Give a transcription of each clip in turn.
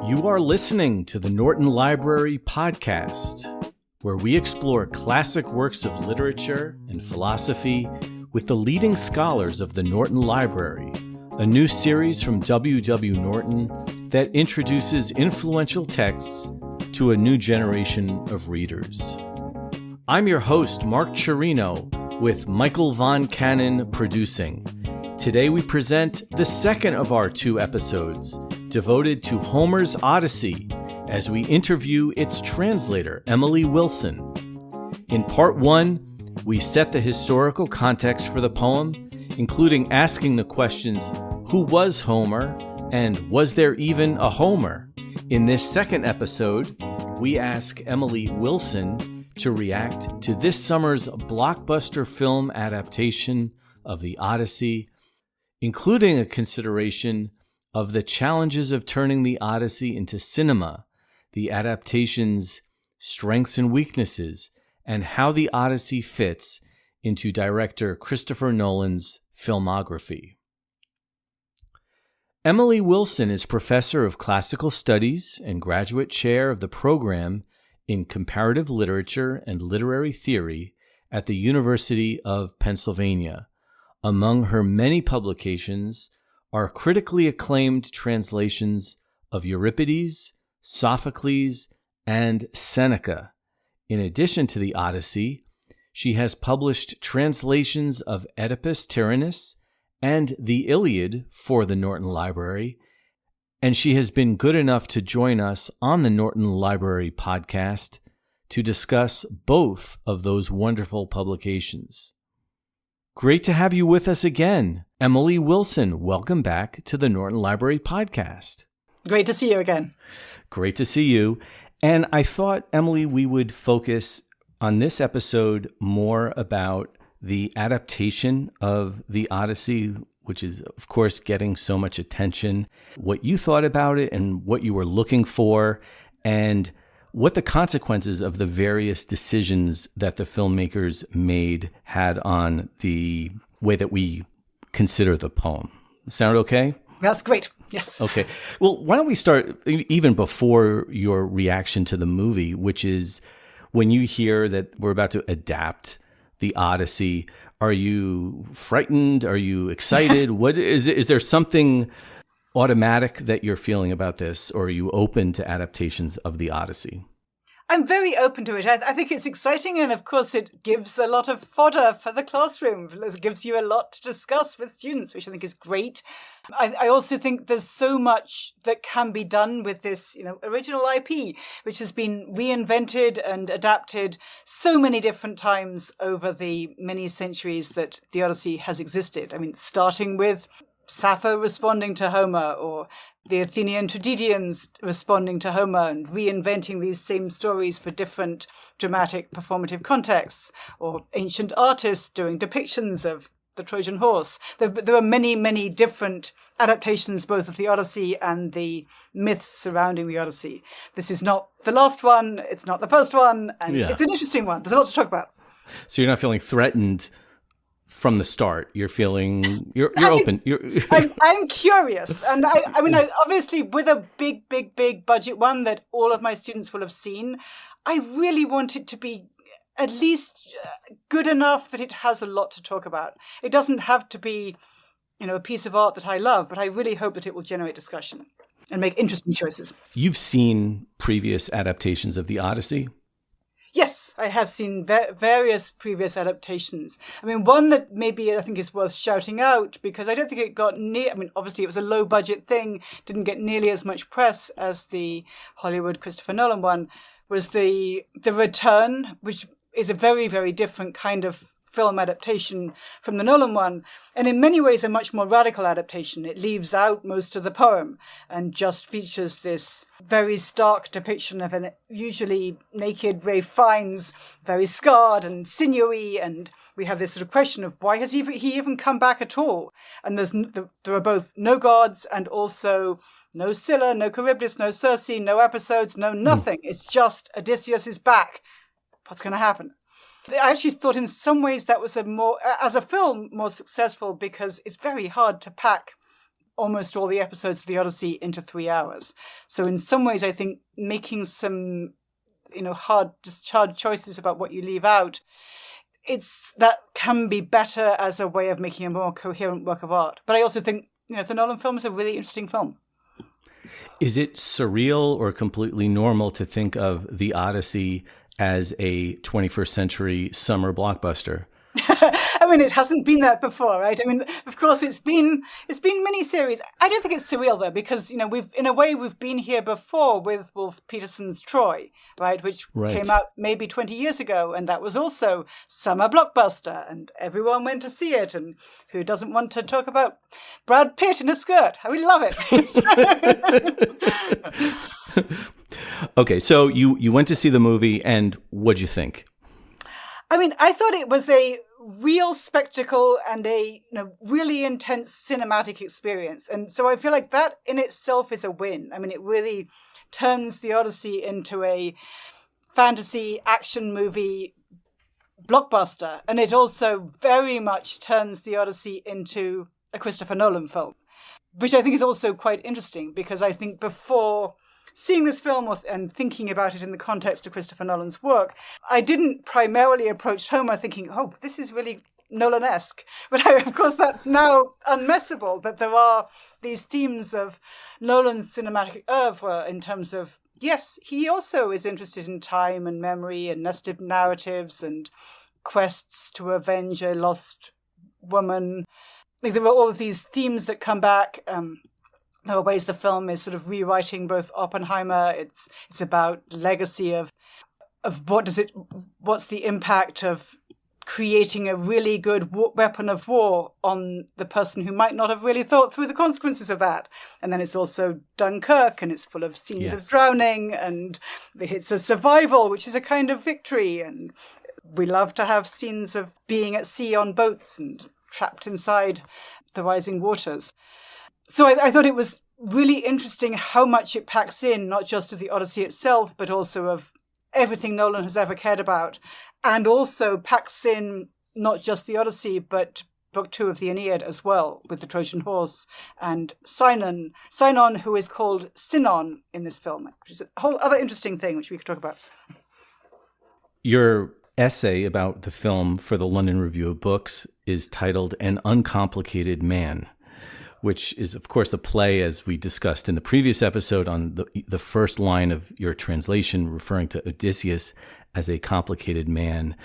You are listening to the Norton Library Podcast, where we explore classic works of literature and philosophy with the leading scholars of the Norton Library, a new series from W.W. Norton that introduces influential texts to a new generation of readers. I'm your host, Mark Chirino, with Michael Von Cannon producing. Today we present the second of our two episodes, devoted to Homer's Odyssey, as we interview its translator, Emily Wilson. In part one, we set the historical context for the poem, including asking the questions, who was Homer, and was there even a Homer? In this second episode, we ask Emily Wilson to react to this summer's blockbuster film adaptation of the Odyssey, including a consideration of the challenges of turning the Odyssey into cinema, the adaptation's strengths and weaknesses, and how the Odyssey fits into director Christopher Nolan's filmography. Emily Wilson is professor of classical studies and graduate chair of the program in comparative literature and literary theory at the University of Pennsylvania. Among her many publications are critically acclaimed translations of Euripides, Sophocles, and Seneca. In addition to the Odyssey, she has published translations of Oedipus Tyrannus and the Iliad for the Norton Library, and she has been good enough to join us on the Norton Library podcast to discuss both of those wonderful publications. Great to have you with us again. Emily Wilson, welcome back to the Norton Library podcast. Great to see you again. Great to see you. And I thought, Emily, we would focus on this episode more about the adaptation of the Odyssey, which is, of course, getting so much attention, what you thought about it and what you were looking for, and what the consequences of the various decisions that the filmmakers made had on the way that we consider the poem. Sound okay? That's great. Yes. Okay. Well, why don't we start even before your reaction to the movie, which is when you hear that we're about to adapt the Odyssey, are you frightened? Are you excited? What is there something automatic that you're feeling about this, or are you open to adaptations of the Odyssey? I'm very open to it. I think it's exciting, and of course it gives a lot of fodder for the classroom. It gives you a lot to discuss with students, which I think is great. I also think there's so much that can be done with this, original IP, which has been reinvented and adapted so many different times over the many centuries that the Odyssey has existed. I mean, starting with Sappho responding to Homer, or the Athenian tragedians responding to Homer and reinventing these same stories for different dramatic performative contexts, or ancient artists doing depictions of the Trojan horse. There are many, many different adaptations, both of the Odyssey and the myths surrounding the Odyssey. This is not the last one, it's not the first one, and It's an interesting one. There's a lot to talk about. So you're not feeling threatened from the start. You're feeling you're open. I'm curious, and I mean, obviously, with a big budget one that all of my students will have seen, I really want it to be at least good enough that it has a lot to talk about. It doesn't have to be, a piece of art that I love, but I really hope that it will generate discussion and make interesting choices. You've seen previous adaptations of the Odyssey? Yes, I have seen various previous adaptations. I mean, one that maybe I think is worth shouting out, because I don't think it got obviously it was a low budget thing, didn't get nearly as much press as the Hollywood Christopher Nolan one, was the Return, which is a very, very different kind of film adaptation from the Nolan one, and in many ways a much more radical adaptation. It leaves out most of the poem and just features this very stark depiction of an usually naked Ralph Fiennes, very scarred and sinewy, and we have this sort of question of why has he even come back at all? And there are both no gods and also no Scylla, no Charybdis, no Circe, no episodes, no nothing. It's just Odysseus is back. What's going to happen? I actually thought in some ways that was as a film, more successful, because it's very hard to pack almost all the episodes of the Odyssey into 3 hours. So in some ways, I think making some, hard choices about what you leave out, that can be better as a way of making a more coherent work of art. But I also think, the Nolan film is a really interesting film. Is it surreal or completely normal to think of the Odyssey as a 21st century summer blockbuster? I mean, it hasn't been that before, right? I mean, of course, it's been miniseries. I don't think it's surreal though, because we've been here before with Wolf Petersen's Troy, right, which came out maybe 20 years ago, and that was also summer blockbuster, and everyone went to see it. And who doesn't want to talk about Brad Pitt in a skirt? I would love it. Okay, so you went to see the movie, and what'd you think? I mean, I thought it was a real spectacle and a really intense cinematic experience. And so I feel like that in itself is a win. I mean, it really turns the Odyssey into a fantasy action movie blockbuster. And it also very much turns the Odyssey into a Christopher Nolan film, which I think is also quite interesting, because I think before seeing this film and thinking about it in the context of Christopher Nolan's work, I didn't primarily approach Homer thinking, oh, this is really Nolan-esque. But of course, that's now unmessable, that there are these themes of Nolan's cinematic oeuvre in terms of, yes, he also is interested in time and memory and nested narratives and quests to avenge a lost woman. Like, there are all of these themes that come back. There are ways the film is sort of rewriting both Oppenheimer. It's about legacy of what's the impact of creating a really good weapon of war on the person who might not have really thought through the consequences of that. And then it's also Dunkirk, and it's full of scenes of drowning, and it's a survival, which is a kind of victory. And we love to have scenes of being at sea on boats and trapped inside the rising waters. So I thought it was really interesting how much it packs in, not just of the Odyssey itself, but also of everything Nolan has ever cared about, and also packs in not just the Odyssey, but Book 2 of the Iliad as well, with the Trojan horse and Sinon, who is called Sinon in this film, which is a whole other interesting thing which we could talk about. Your essay about the film for the London Review of Books is titled An Uncomplicated Man, which is, of course, a play, as we discussed in the previous episode, on the first line of your translation, referring to Odysseus as a complicated man.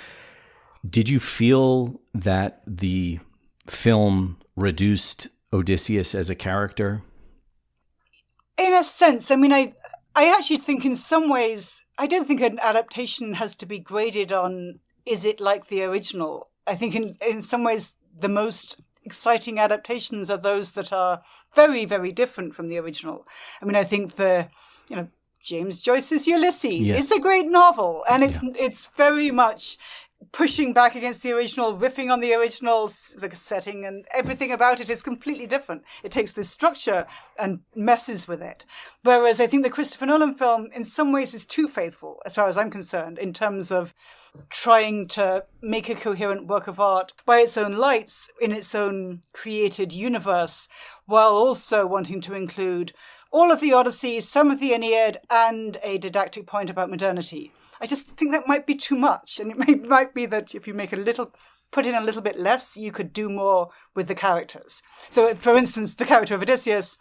Did you feel that the film reduced Odysseus as a character? In a sense. I mean, I actually think in some ways, I don't think an adaptation has to be graded on, is it like the original? I think in some ways, the most exciting adaptations are those that are very, very different from the original. I mean, I think James Joyce's Ulysses is a great novel, and it's very much pushing back against the original, riffing on the original, the setting and everything about it is completely different. It takes this structure and messes with it. Whereas I think the Christopher Nolan film in some ways is too faithful, as far as I'm concerned, in terms of trying to make a coherent work of art by its own lights in its own created universe, while also wanting to include all of the Odyssey, some of the Iliad, and a didactic point about modernity. I just think that might be too much. And it might be that if you put in a little bit less, you could do more with the characters. So, for instance, the character of Odysseus,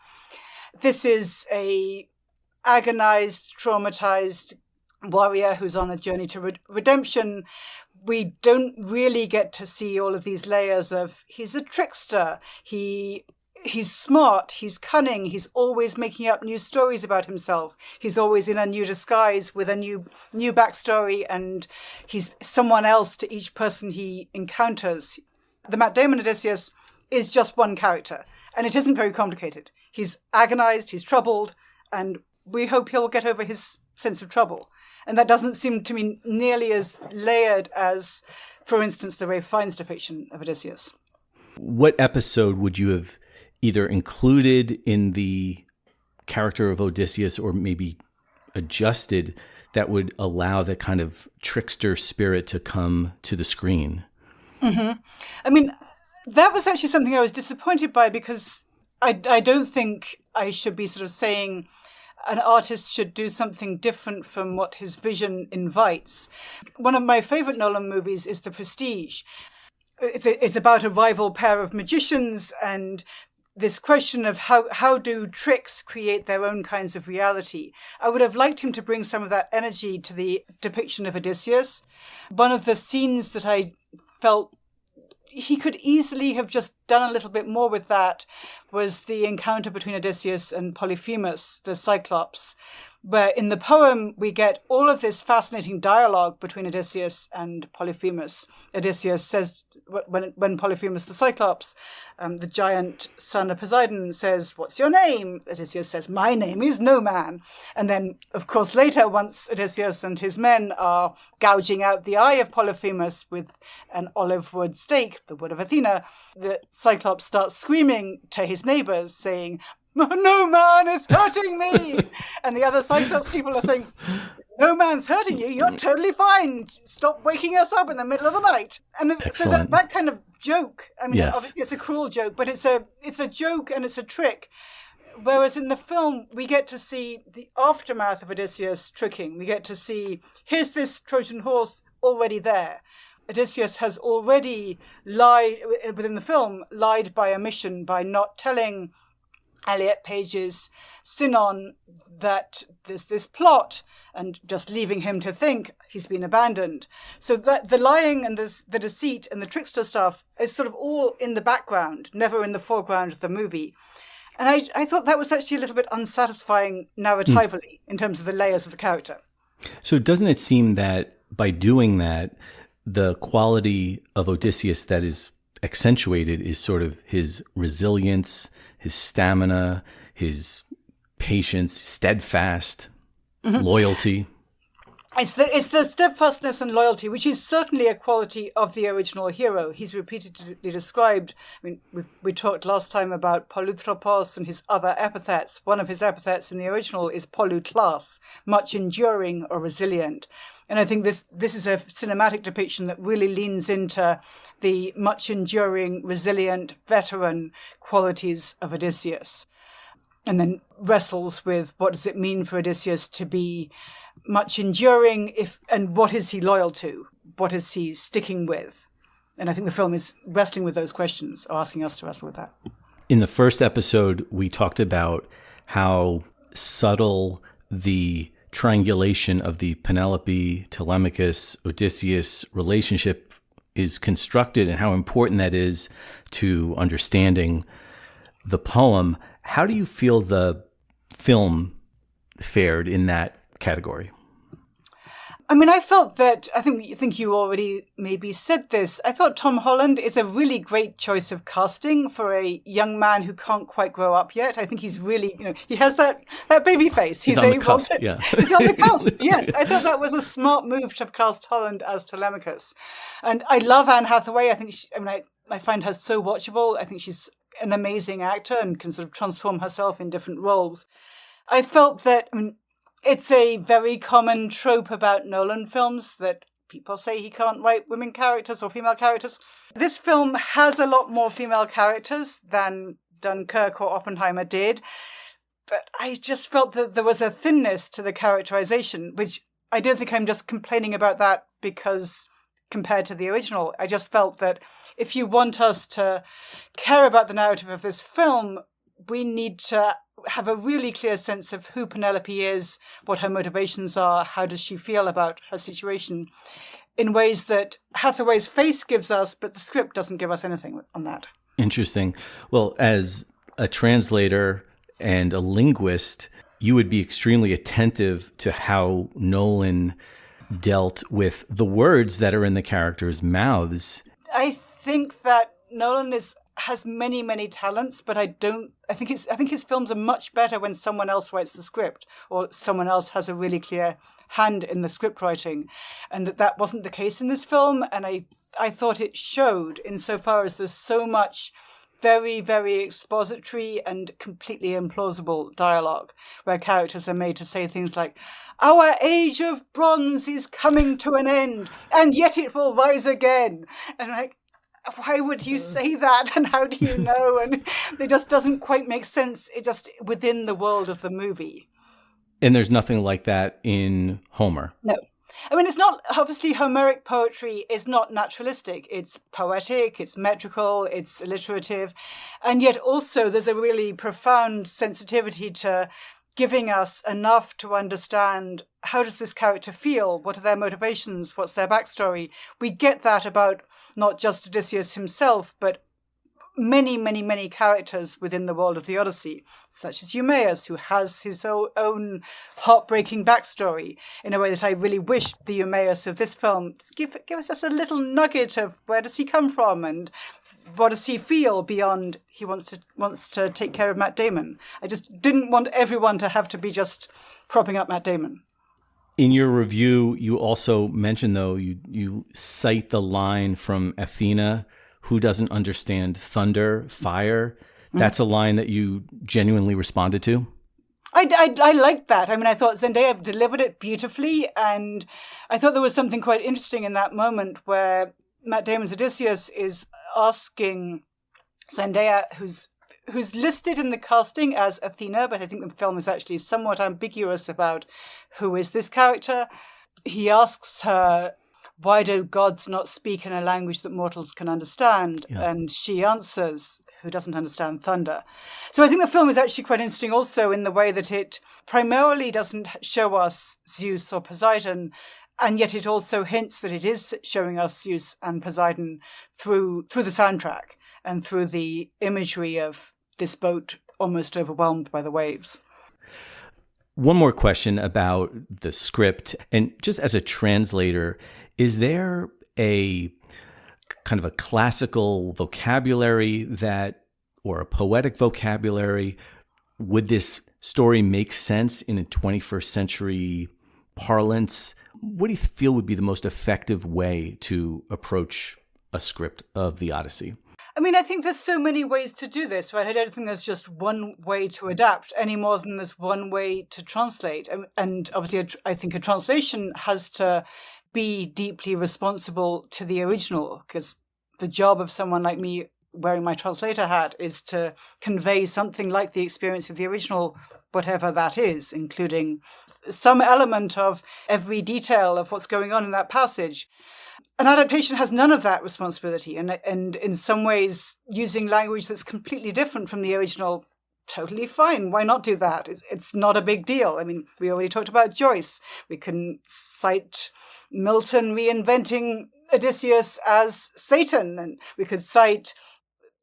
this is a agonized, traumatized warrior who's on a journey to redemption. We don't really get to see all of these layers of, he's a trickster, he's smart, he's cunning, he's always making up new stories about himself. He's always in a new disguise with a new backstory, and he's someone else to each person he encounters. The Matt Damon Odysseus is just one character, and it isn't very complicated. He's agonized, he's troubled, and we hope he'll get over his sense of trouble. And that doesn't seem to me nearly as layered as, for instance, the Ralph Fiennes depiction of Odysseus. What episode would you have either included in the character of Odysseus or maybe adjusted that would allow that kind of trickster spirit to come to the screen? Mm-hmm. I mean, that was actually something I was disappointed by, because I don't think I should be sort of saying an artist should do something different from what his vision invites. One of my favorite Nolan movies is The Prestige. It's about a rival pair of magicians and this question of how do tricks create their own kinds of reality. I would have liked him to bring some of that energy to the depiction of Odysseus. One of the scenes that I felt he could easily have just done a little bit more with that was the encounter between Odysseus and Polyphemus, the Cyclops, where in the poem we get all of this fascinating dialogue between Odysseus and Polyphemus. Odysseus says, when Polyphemus the Cyclops, the giant son of Poseidon, says, "What's your name?" Odysseus says, "My name is No Man." And then, of course, later, once Odysseus and his men are gouging out the eye of Polyphemus with an olive wood stake, the wood of Athena, the Cyclops starts screaming to his neighbors, saying, "No man is hurting me!" And the other Cyclops people are saying, "No man's hurting you, you're totally fine. Stop waking us up in the middle of the night." And so that kind of joke, I mean, obviously it's a cruel joke, but it's a joke and it's a trick. Whereas in the film, we get to see the aftermath of Odysseus tricking. We get to see, here's this Trojan horse already there. Odysseus has already lied, within the film, lied by omission by not telling Eliot Page's Sinon that there's this plot and just leaving him to think he's been abandoned. So that the lying and the deceit and the trickster stuff is sort of all in the background, never in the foreground of the movie. And I thought that was actually a little bit unsatisfying narratively in terms of the layers of the character. So doesn't it seem that by doing that, the quality of Odysseus that is accentuated is sort of his resilience, his stamina, his patience, steadfast, loyalty? It's the steadfastness and loyalty, which is certainly a quality of the original hero. He's repeatedly described. I mean, we talked last time about Polytropos and his other epithets. One of his epithets in the original is polyklas, much enduring or resilient. And I think this is a cinematic depiction that really leans into the much enduring, resilient, veteran qualities of Odysseus. And then wrestles with what does it mean for Odysseus to be much enduring, and what is he loyal to? What is he sticking with? And I think the film is wrestling with those questions, or asking us to wrestle with that. In the first episode, we talked about how subtle the triangulation of the Penelope, Telemachus, Odysseus relationship is constructed and how important that is to understanding the poem. How do you feel the film fared in that category? I mean, I felt that, I think you already maybe said this, I thought Tom Holland is a really great choice of casting for a young man who can't quite grow up yet. I think he's really, he has that baby face. He's on the cusp, yeah. He's on the cusp, yes. I thought that was a smart move to have cast Holland as Telemachus. And I love Anne Hathaway. I find her so watchable. I think she's an amazing actor and can sort of transform herself in different roles. I felt that, it's a very common trope about Nolan films that people say he can't write women characters or female characters. This film has a lot more female characters than Dunkirk or Oppenheimer did, but I just felt that there was a thinness to the characterization, which I don't think I'm just complaining about that because compared to the original. I just felt that if you want us to care about the narrative of this film, we need to have a really clear sense of who Penelope is, what her motivations are, how does she feel about her situation, in ways that Hathaway's face gives us, but the script doesn't give us anything on that. Interesting. Well, as a translator and a linguist, you would be extremely attentive to how Nolan dealt with the words that are in the characters' mouths. I think that Nolan has many, many talents, but I think his films are much better when someone else writes the script or someone else has a really clear hand in the script writing. And that wasn't the case in this film. And I thought it showed insofar as there's so much very, very expository and completely implausible dialogue where characters are made to say things like, "Our age of bronze is coming to an end, and yet it will rise again." And why would you say that? And how do you know? And it just doesn't quite make sense. It just within the world of the movie. And there's nothing like that in Homer. No. I mean, it's not, obviously, Homeric poetry is not naturalistic. It's poetic, it's metrical, it's alliterative. And yet also there's a really profound sensitivity to giving us enough to understand how does this character feel? What are their motivations? What's their backstory? We get that about not just Odysseus himself, but many, many, many characters within the world of the Odyssey, such as Eumaeus, who has his own heartbreaking backstory in a way that I really wish the Eumaeus of this film give us just a little nugget of where does he come from and what does he feel beyond he wants to take care of Matt Damon. I just didn't want everyone to have to be just propping up Matt Damon. In your review, you also mentioned, though, you cite the line from Athena, who doesn't understand thunder, fire. That's a line that you genuinely responded to? I liked that. I mean, I thought Zendaya delivered it beautifully, and I thought there was something quite interesting in that moment where Matt Damon's Odysseus is asking Zendaya, who's listed in the casting as Athena, but I think the film is actually somewhat ambiguous about who is this character. He asks her, why do gods not speak in a language that mortals can understand? Yeah. And she answers, who doesn't understand thunder? So I think the film is actually quite interesting also in the way that it primarily doesn't show us Zeus or Poseidon, and yet it also hints that it is showing us Zeus and Poseidon through the soundtrack and through the imagery of this boat almost overwhelmed by the waves. One more question about the script, and just as a translator, is there a kind of a classical vocabulary or a poetic vocabulary? Would this story make sense in a 21st century parlance? What do you feel would be the most effective way to approach a script of the Odyssey? I mean, I think there's so many ways to do this, right? I don't think there's just one way to adapt any more than there's one way to translate. And obviously, I think a translation has to be deeply responsible to the original, because the job of someone like me wearing my translator hat is to convey something like the experience of the original, whatever that is, including some element of every detail of what's going on in that passage. An adaptation has none of that responsibility, and in some ways, using language that's completely different from the original, totally fine. Why not do that? It's not a big deal. I mean, we already talked about Joyce. We can cite Milton reinventing Odysseus as Satan, and we could cite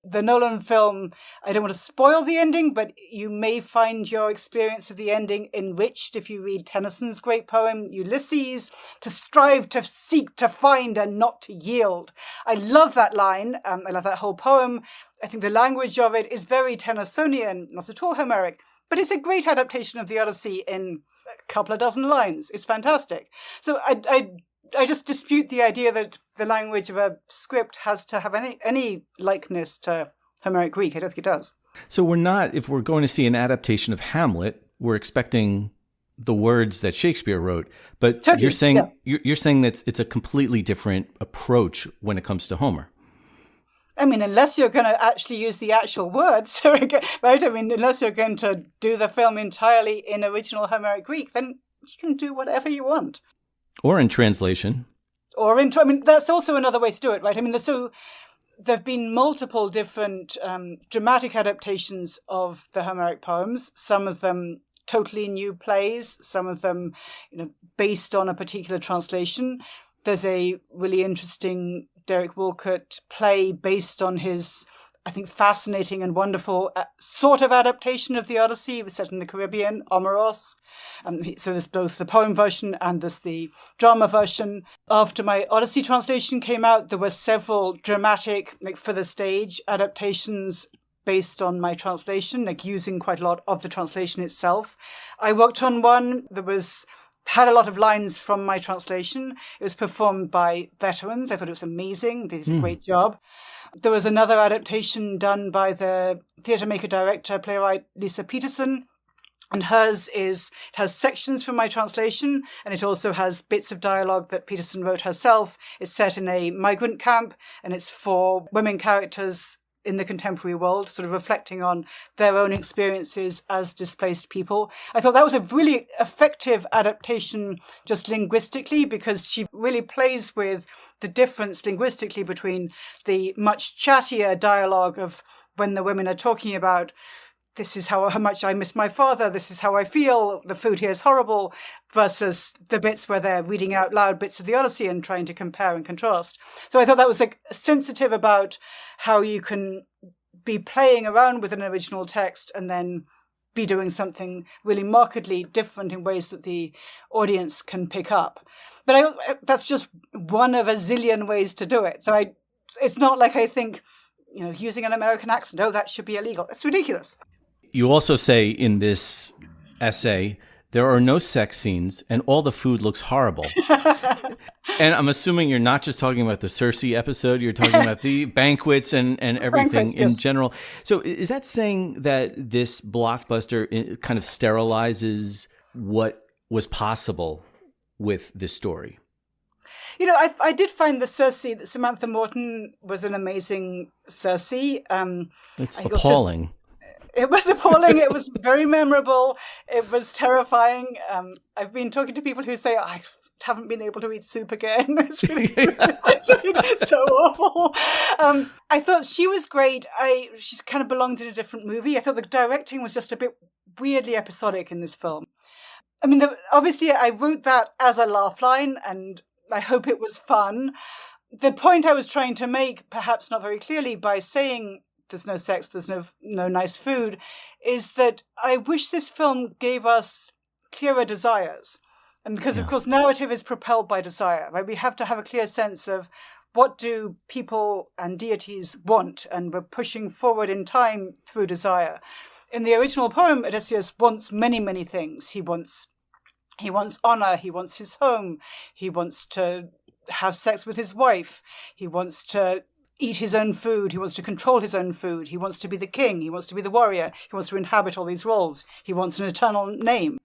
the Nolan film. I don't want to spoil the ending, but you may find your experience of the ending enriched if you read Tennyson's great poem, Ulysses, to strive, to seek, to find, and not to yield. I love that line. I love that whole poem. I think the language of it is very Tennysonian, not at all Homeric, but it's a great adaptation of the Odyssey in a couple of dozen lines. It's fantastic. So I just dispute the idea that the language of a script has to have any likeness to Homeric Greek. I don't think it does. So if we're going to see an adaptation of Hamlet, we're expecting the words that Shakespeare wrote. But totally, you're saying that it's a completely different approach when it comes to Homer. I mean, unless you're going to actually use the actual words, right? I mean, unless you're going to do the film entirely in original Homeric Greek, then you can do whatever you want. Or in translation. I mean, that's also another way to do it, right? I mean, there have been multiple different dramatic adaptations of the Homeric poems, some of them totally new plays, some of them, based on a particular translation. There's a really interesting Derek Walcott play based on his, I think, fascinating and wonderful sort of adaptation of the Odyssey. It was set in the Caribbean, Omeros. So there's both the poem version and there's the drama version. After my Odyssey translation came out, there were several dramatic, for the stage, adaptations based on my translation, using quite a lot of the translation itself. I worked on one that had a lot of lines from my translation. It was performed by veterans. I thought it was amazing. They did a great job. There was another adaptation done by the theatre maker, director, playwright Lisa Peterson. And hers it has sections from my translation, and it also has bits of dialogue that Peterson wrote herself. It's set in a migrant camp, and it's for women characters in the contemporary world, sort of reflecting on their own experiences as displaced people. I thought that was a really effective adaptation just linguistically, because she really plays with the difference linguistically between the much chattier dialogue of when the women are talking about, this is how much I miss my father, this is how I feel, the food here is horrible, versus the bits where they're reading out loud bits of the Odyssey and trying to compare and contrast. So I thought that was like sensitive about how you can be playing around with an original text and then be doing something really markedly different in ways that the audience can pick up. But that's just one of a zillion ways to do it. So it's not like I think, using an American accent, that should be illegal. It's ridiculous. You also say in this essay, there are no sex scenes and all the food looks horrible. And I'm assuming you're not just talking about the Circe episode, you're talking about the banquets and everything in general. So is that saying that this blockbuster kind of sterilizes what was possible with this story? I did find the Circe, that Samantha Morton was an amazing Circe. It's appalling. It was appalling. It was very memorable. It was terrifying. I've been talking to people who say, I haven't been able to eat soup again. It's really it's so awful. I thought she was great. She kind of belonged in a different movie. I thought the directing was just a bit weirdly episodic in this film. I mean, obviously I wrote that as a laugh line, and I hope it was fun. The point I was trying to make, perhaps not very clearly, by saying there's no sex, there's no nice food, is that I wish this film gave us clearer desires. And because, of course, narrative is propelled by desire, right? We have to have a clear sense of what do people and deities want, and we're pushing forward in time through desire. In the original poem, Odysseus wants many, many things. He wants honor, he wants his home, he wants to have sex with his wife, he wants to eat his own food, he wants to control his own food, he wants to be the king, he wants to be the warrior, he wants to inhabit all these roles, he wants an eternal name.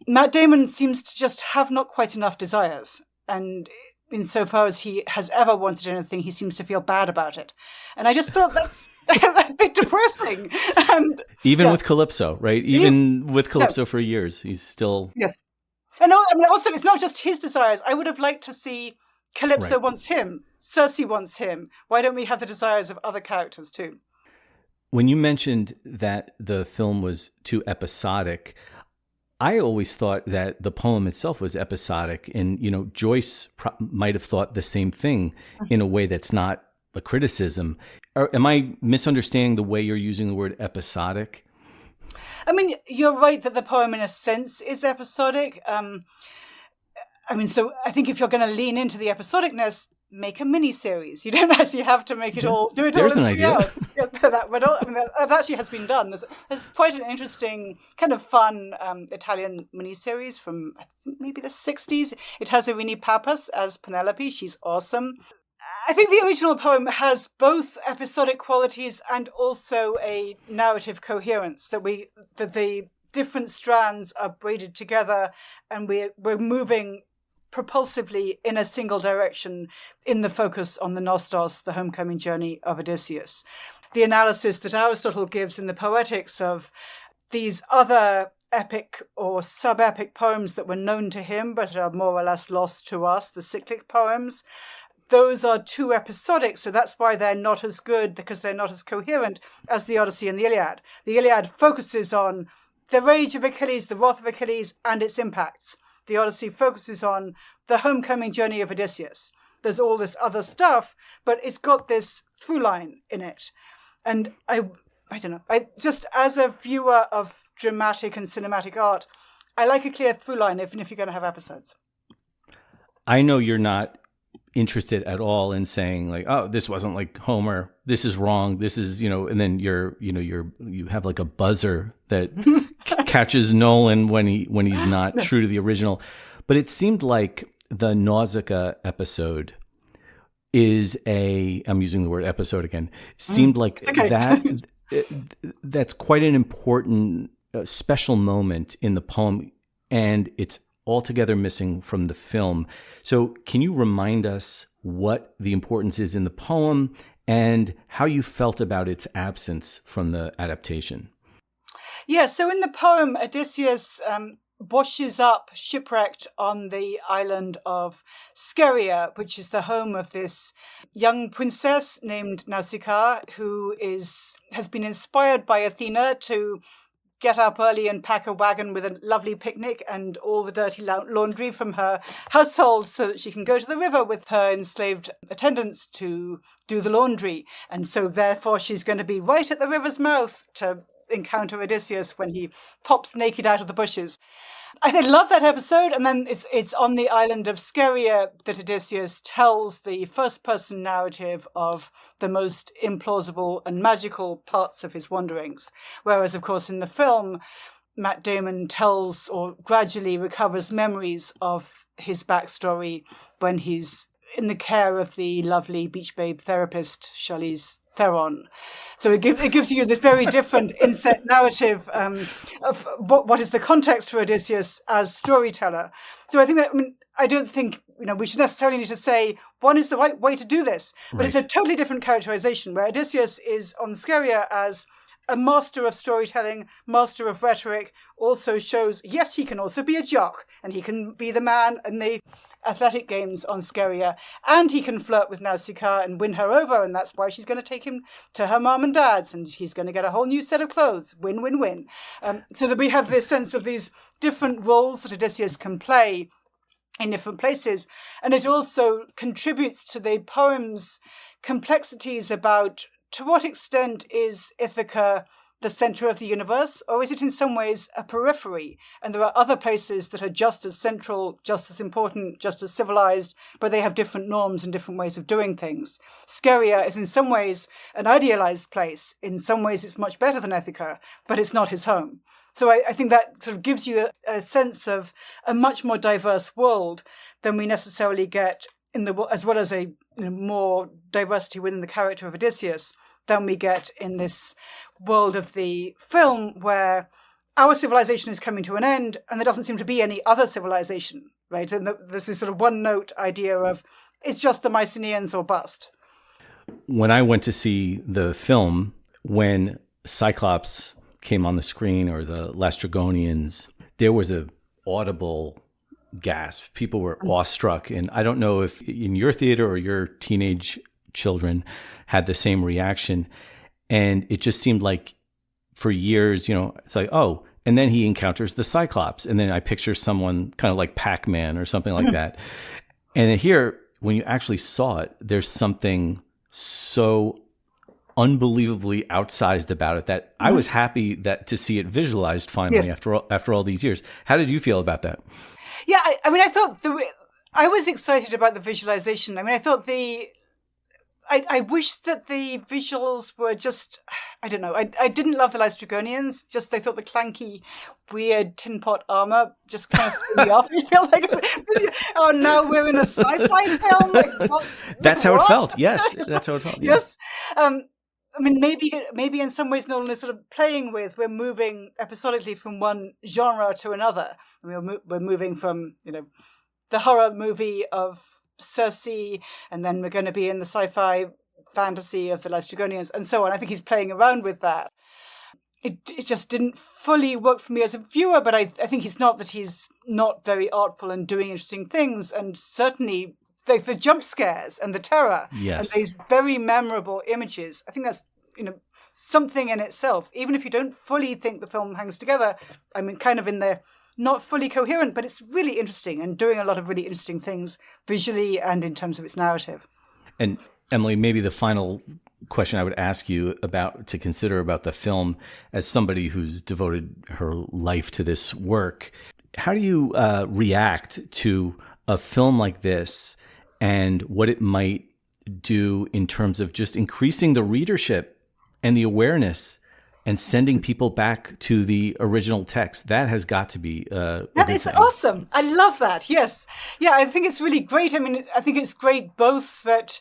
Matt Damon seems to just have not quite enough desires, and insofar as he has ever wanted anything, he seems to feel bad about it. And I just thought that's a bit depressing. And even with Calypso, right? Even with Calypso for years, he's still... Yes. And also, it's not just his desires. I would have liked to see Calypso wants him, Circe wants him. Why don't we have the desires of other characters too? When you mentioned that the film was too episodic, I always thought that the poem itself was episodic. And, Joyce might have thought the same thing in a way that's not a criticism. Am I misunderstanding the way you're using the word episodic? I mean, you're right that the poem in a sense is episodic. So I think if you're going to lean into the episodicness, make a mini-series. You don't actually have to make it all, do it all in 3 hours. That actually has been done. There's quite an interesting, kind of fun Italian mini-series from, I think, maybe the 60s. It has Irene Papas as Penelope. She's awesome. I think the original poem has both episodic qualities and also a narrative coherence, that the different strands are braided together and we're moving propulsively in a single direction in the focus on the Nostos, the homecoming journey of Odysseus. The analysis that Aristotle gives in the Poetics of these other epic or sub-epic poems that were known to him but are more or less lost to us, the cyclic poems, those are too episodic, so that's why they're not as good, because they're not as coherent as the Odyssey and the Iliad. The Iliad focuses on the rage of Achilles, the wrath of Achilles, and its impacts. The Odyssey focuses on the homecoming journey of Odysseus. There's all this other stuff, but it's got this through line in it. And I don't know, just as a viewer of dramatic and cinematic art, I like a clear through line, even if you're going to have episodes. I know you're not interested at all in saying like, oh, this wasn't like Homer, this is wrong, this is, and then you have like a buzzer that catches Nolan when he's not true to the original. But it seemed like the Nausicaa episode is I'm using the word episode again, seemed like that's quite an important special moment in the poem, and it's altogether missing from the film. So can you remind us what the importance is in the poem and how you felt about its absence from the adaptation? Yeah, so in the poem, Odysseus washes up shipwrecked on the island of Scheria, which is the home of this young princess named Nausicaa, who has been inspired by Athena to get up early and pack a wagon with a lovely picnic and all the dirty laundry from her household so that she can go to the river with her enslaved attendants to do the laundry. And so therefore she's going to be right at the river's mouth to encounter Odysseus when he pops naked out of the bushes. I love that episode. And then it's on the island of Scheria that Odysseus tells the first-person narrative of the most implausible and magical parts of his wanderings. Whereas, of course, in the film, Matt Damon tells or gradually recovers memories of his backstory when he's in the care of the lovely beach babe therapist, Charlize Theron. So it gives you this very different inset narrative of what is the context for Odysseus as storyteller. So I don't think we should necessarily need to say one is the right way to do this, but It's a totally different characterization where Odysseus is on Scheria as a master of storytelling, master of rhetoric, also shows, yes, he can also be a jock, and he can be the man in the athletic games on Scheria, and he can flirt with Nausicaa and win her over, and that's why she's going to take him to her mom and dad's, and he's going to get a whole new set of clothes. Win, win, win. So that we have this sense of these different roles that Odysseus can play in different places. And it also contributes to the poem's complexities about to what extent is Ithaca the center of the universe, or is it in some ways a periphery? And there are other places that are just as central, just as important, just as civilized, but they have different norms and different ways of doing things. Scheria is in some ways an idealized place. In some ways it's much better than Ithaca, but it's not his home. So I think that sort of gives you a sense of a much more diverse world than we necessarily get as well as a more diversity within the character of Odysseus than we get in this world of the film, where our civilization is coming to an end and there doesn't seem to be any other civilization, right? And there's this sort of one-note idea of it's just the Mycenaeans or bust. When I went to see the film, when Cyclops came on the screen, or the Laestrygonians, there was a audible gasp. People were awestruck. And I don't know if in your theater or your teenage children had the same reaction. And it just seemed like for years, it's like, oh, and then he encounters the Cyclops. And then I picture someone kind of like Pac-Man or something like that. And here, when you actually saw it, there's something so unbelievably outsized about it that I was happy to see it visualized finally after all these years. How did you feel about that? Yeah, I thought I was excited about the visualization. I thought I wish that the visuals were just, I don't know. I didn't love the Laestrygonians. Just they thought the clanky, weird tin pot armor just kind of threw me off. I feel like, oh, now we're in a sci-fi film. Like, that's how it felt. Yes, that's how it felt. Yes. Maybe in some ways Nolan is sort of playing with, we're moving episodically from one genre to another. We're moving from, the horror movie of Circe, and then we're going to be in the sci-fi fantasy of the Laestrygonians and so on. I think he's playing around with that. It just didn't fully work for me as a viewer, but I think it's not that he's not very artful and doing interesting things, and certainly the jump scares and the terror, and these very memorable images. I think that's something in itself. Even if you don't fully think the film hangs together, kind of in the not fully coherent, but it's really interesting and doing a lot of really interesting things visually and in terms of its narrative. And Emily, maybe the final question I would ask you to consider about the film, as somebody who's devoted her life to this work, how do you react to a film like this and what it might do in terms of just increasing the readership and the awareness and sending people back to the original text? That has got to be that is awesome. I love that. Yes. Yeah, I think it's really great. I think it's great both that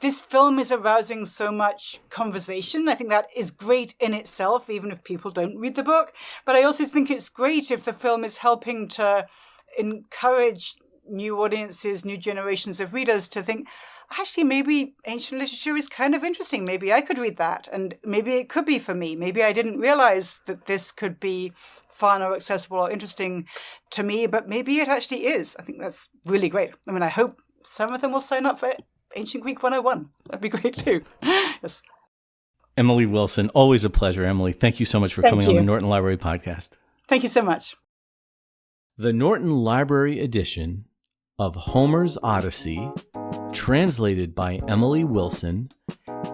this film is arousing so much conversation. I think that is great in itself, even if people don't read the book. But I also think it's great if the film is helping to encourage new audiences, new generations of readers to think, actually, maybe ancient literature is kind of interesting. Maybe I could read that, and maybe it could be for me. Maybe I didn't realize that this could be fun or accessible or interesting to me, but maybe it actually is. I think that's really great. I mean, I hope some of them will sign up for Ancient Greek 101. That'd be great too. Yes. Emily Wilson, always a pleasure. Emily, thank you so much for coming on the Norton Library podcast. Thank you so much. The Norton Library edition of Homer's Odyssey, translated by Emily Wilson,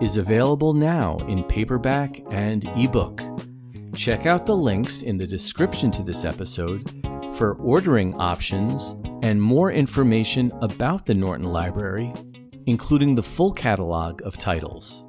is available now in paperback and ebook. Check out the links in the description to this episode for ordering options and more information about the Norton Library, including the full catalog of titles.